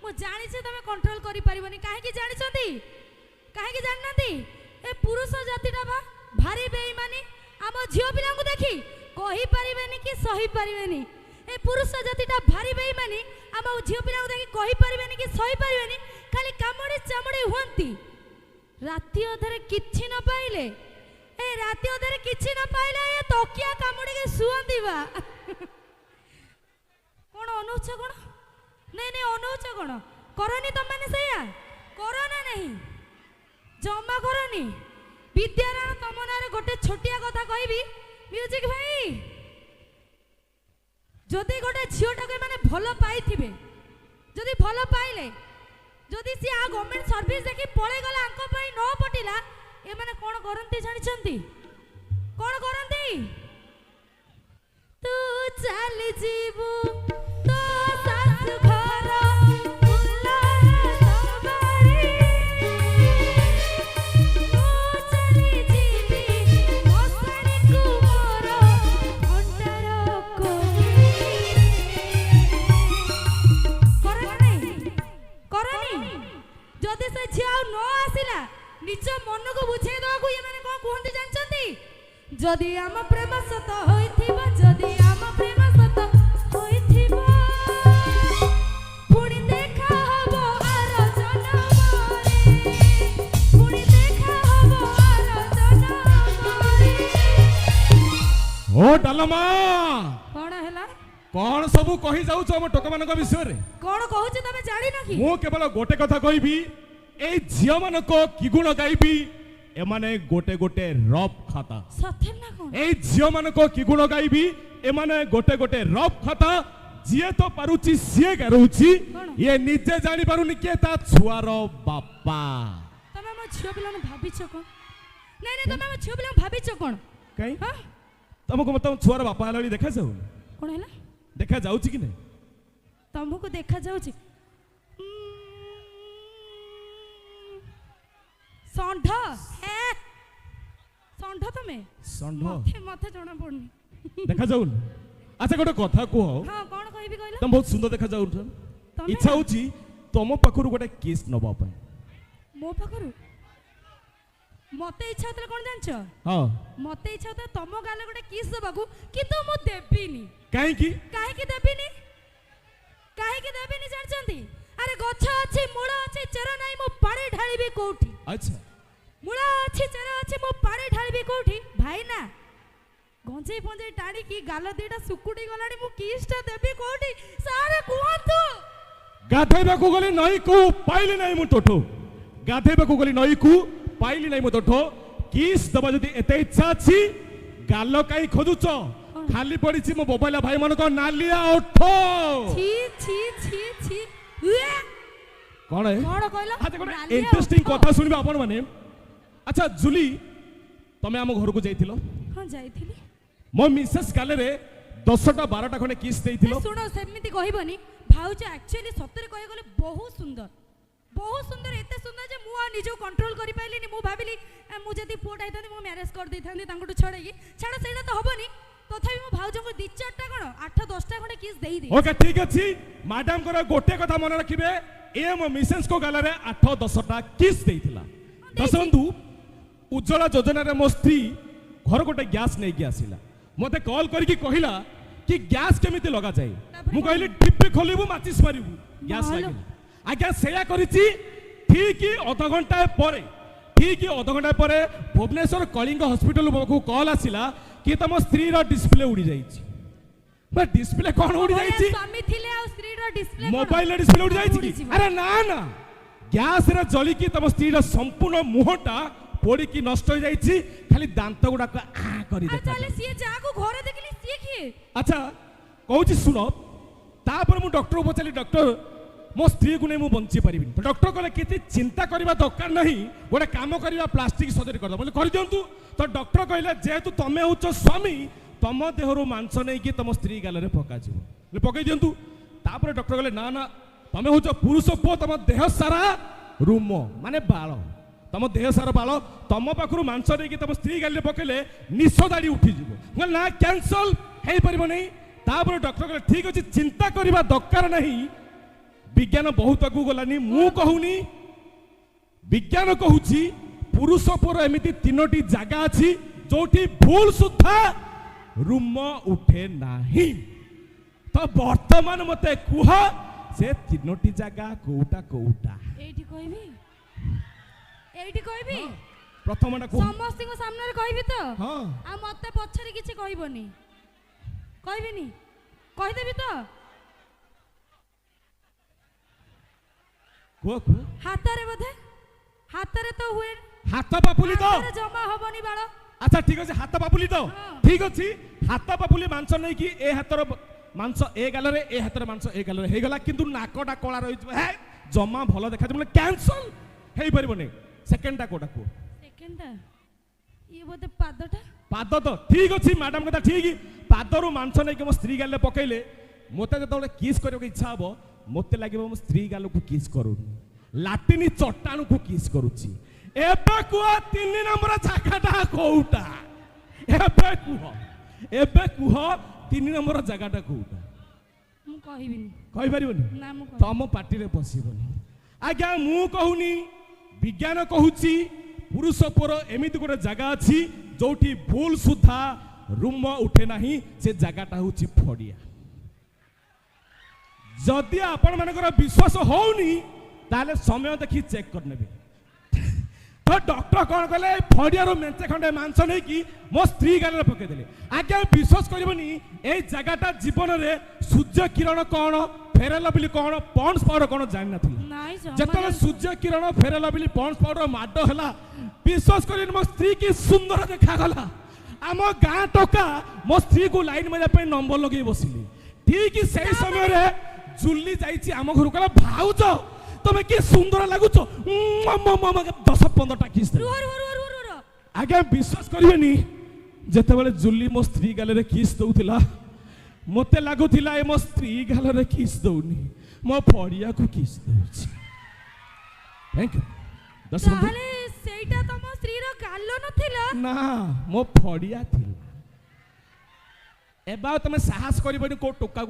मु जानी छे तमे कंट्रोल करि परिबनी काहे कि जानि छथि काहे कि जाननांती ए पुरुष जातिटा बा भारी बेईमानी आम झियो पिला को देखी कहि परिबेनी कि सही परिबेनी ए पुरुष जातिटा भारी बेईमानी आम झियो पिला को देखी कहि परिबेनी कि सही परिबेनी खाली कामड़ी चामड़ी हुंती राती अधरे किछि न पाइले ए राती अधरे किछि न पाइले ए तकिया कामड़ी के सुअंती बा कोन अनुछ कोन नहीं नहीं अनुछ कोन करनी तुम माने सैया करो ना नहीं जमा करनी विद्यारायण तुम नारे गोटे छोटिया कथा कहबी म्यूजिक भाई जदि गोटे झीलटाके माने भलो पाइथिबे जदि भलो पाइले जदि सी आ गवर्नमेंट सर्विस देखि पळे गला अंक पई न पटिला ए माने कोन करंती जानि छंती कोन करंती तू चल जीवू तो सास घर निज मन को बुझे दो ये माने कोन कहंती जानचंती जदि आम प्रेम सत होइथिबा जदि आम प्रेम सत होइथिबा पुणी देखा हबो आर जनमरे पुणी देखा हबो आर जनमरे ओ डालमा कोन हैला कोन सब कहि जाउ छ हम टोका मानक विषय रे कोन कहू छ तमे जानि न कि मो केवल गोटे कथा कहबी ए झियो मानको कि गुण गाइबी एमाने गोटे गोटे रब खाता सत्य ना कोन ए झियो मानको कि गुण गाइबी एमाने गोटे गोटे रब खाता जिए तो पारुची सिए गारुची ये निजे जानि पारुनी के ता छुआरो बापा तमे म झियो पिला न भाबी छ कोन नहीं नहीं तमे म झियो पिला भाबी छ कोन कई हां तुमको मतलब छुआरो बापा हलाली देखा जाउ कोन हैला देखा जाउची कि नहीं तुमको देखा जाउची षंढ ए षंढ तमे षंढ मथे मथे जणा पड़नी देखा जाउ अच्छा गोटे कथा को हां कोन कहबी कहला तुम बहुत सुंदर देखा जाउ इच्छा होची तुम पाखरु गोटे किस नबा पय मो पाखरु मते इच्छा होतले कोन जानछ हां मते इच्छा होतले तम गाले गोटे किस दबाकू किंतु मो देबिनी काहे की देबिनी जानचंती अरे गछ अछि मूळ अछि चेरा नाही मो पानी ढाळीबी कोठी अच्छा मूळ अछि चेरा अछि मो पानी ढाळीबी कोठी भाई ना गंजई पंजई टाणी की गाल देडा सुकुडी गलाडी मु किसटा देबी कोठी सारे कुहंतु गाधेबा को गली नई को पाइली नाही मु टोठो गाधेबा को गली नई को पाइली नाही मु टोठो किस दबा जदी एते इच्छा अछि गाल काई खोदुच खाली पड़ीची मो बोबाइला भाई मन को नालिया उठो छी छी छी छी कौन है कहला अच्छा कोन इंटरेस्टिंग कथा सुनिबा आपण माने अच्छा जुली तमे हम घर को जाइथिलो हां जाइथिली मो मिसेस काले रे 10टा 12टा खने किस देइथिलो सुनो सेमिति कहिबनी भाउज एक्चुअली सत्तरे कहि गले बहुत सुंदर एते सुंदर जे मु आ निजो कंट्रोल करि पाइलिनी मु भाबिली मु जदी पोट आइथानी मु मैरेज कर देथानी तांगटु छड़ेगी छाड़ सेटा तो हबनी तथापि मो भाउज को 2-4टा कोन 8-10टा खने किस देई दे ओके ठीक अछि मैडम को गोटे कथा मन रखिबे ए मो मिसेस को गाला रे 8-10टा किस देइथिला दसबंधु उज्ज्वला योजना रे मो स्त्री घर गोटे गैस नै कि आसिला मते कॉल करके कहिला कि गैस केमिति लगा जाय मु कहली टिप खोलिबु माचिस मारिबु गैस लागिला आज्ञा सेया करिछि ठीक आधा घंटा परे भुवनेश्वर कलिंग हॉस्पिटल को कॉल आसिला कि तम स्त्री रो डिस्प्ले उड़ी जाइछि बा डिस्प्ले कोन उड़ी जाइछि स्वामी थिले आ स्त्री रो डिस्प्ले मोबाइल डिस्प्ले उड़ी जाइछि कि अरे ना ना गैस रे जली कि तम स्त्री रो संपूर्ण मुहटा पोड़ी की नष्ट हो जाइछि खाली दांत गुडा को आ करी देखा चले सिए जाको घरे देखली सिए की अच्छा कहूछि सुनो तापर मु डॉक्टर को पचाली डॉक्टर मो स्त्री को नहीं मु बंची पारिबी तो डॉक्टर कहले किति चिंता करबा दरकार नहीं गोटे काम करबा प्लास्टिक सर्जरी कर बोले कर दियंतु तो डॉक्टर कहले जेहेतु तमे होच स्वामी तम देहरु मांस नहीं कि तम स्त्री गाल रे पका जिवो बोले पकई दियंतु तापर डॉक्टर कहले ना ना तमे होच पुरुष पो तम देह सारा रूम माने बाल तम देह सारा बाल तम पाखरु मांस नहीं कि तम स्त्री गाल रे पकेले निश दाड़ी उठी जिवो बोले ना कैंसल हे परिबो नहीं तापर डॉक्टर कहले ठीक अछि चिंता करबा दरकार नहीं विज्ञान बहुत आगू गलानी मु कहूनी विज्ञान कहूची पुरुष पर एमिति तीनोटी जगह अछि जोठी भूल सुद्धा रूम उठे नाही तो वर्तमान मते कुह से तीनोटी जगह कोउटा कोउटा एठी कहबी प्रथमटा को समस्त को सामने रे कहबी तो हां आ मते पछरी किछि कहबोनी कहबिनी कहि देबी तो को हातरे बोधे हातरे तो हुए हाथ पापुली तो हातरे जमा हबनी बाळ अच्छा ठीक अछि हाथ पापुली तो हाँ। ठीक अछि हाथ पापुली मांस नै कि ए हातर मांस ए गालरे ए हातर मांस ए गालरे हे गला किंतु नाकटा कोळा रहि हे जमा भलो देखा जे कैंसल हे परिबो नै सेकंडटा कोडा को सेकंडा ये बोधे पादटा पाद तो ठीक अछि मैडम कथा ठीक पादरु मांस नै कि मो स्त्री गाले पकैले मोते जतबे किस करबो इच्छा हबो मोते लागिबो मो स्त्री गाल को किस करू लाटिनी चट्टान को किस करूची एबे कुआ 3 नंबर जगाटा कोउटा एबे कुह 3 नंबर जगाटा कोउटा मु कहबिनी कहि परिबोनी ना मु तम पार्टी रे पसिबोनी आज्ञा मु कहूनी विज्ञान कहूची पुरुष पर एमिति गोटे जगह अछि जोठी भूल सुधा रूम उठे नाही से जगाटा होची फड़िया जदि आपण मानकर विश्वास होउनी ताले समय देखि चेक करनेबे तो डॉक्टर कौन कहले फड़ियारो मेंचे खंडे मांस नहीं कि मो स्त्री गाल पके देले आज्ञा विश्वास करबनी ए जगाटा जीवन रे सूर्य किरण कौन फेरल बिली कौन पॉन्ड्स पाउडर कौन जानि नथिला नाइ जतले सूर्य किरण फेरल बिली पॉन्ड्स पाउडर माडो हला विश्वास करिन मो स्त्री की सुंदर देखा गला आम गाँ टका मो स्त्री को लाइन में पे नंबर लगे बसिली ठीक सही समय रे जुल्ली जाइछि आम घर कहला भाउज तमे की सुंदर लागुछ 10-15टा किस दे आगे विश्वास करिवेनी जेतेबेले जुल्ली मो स्त्री गाले रे किस दउथिला मते लागुथिला ए मो स्त्री गाले रे किस दउनी मो फड़िया को किस दउछि थैंक यू 10 मिनिट ताले सेइटा तम स्त्री रो गालो नथिला ना मो फड़िया थिला एबा तमे साहस करिबनी को टोका को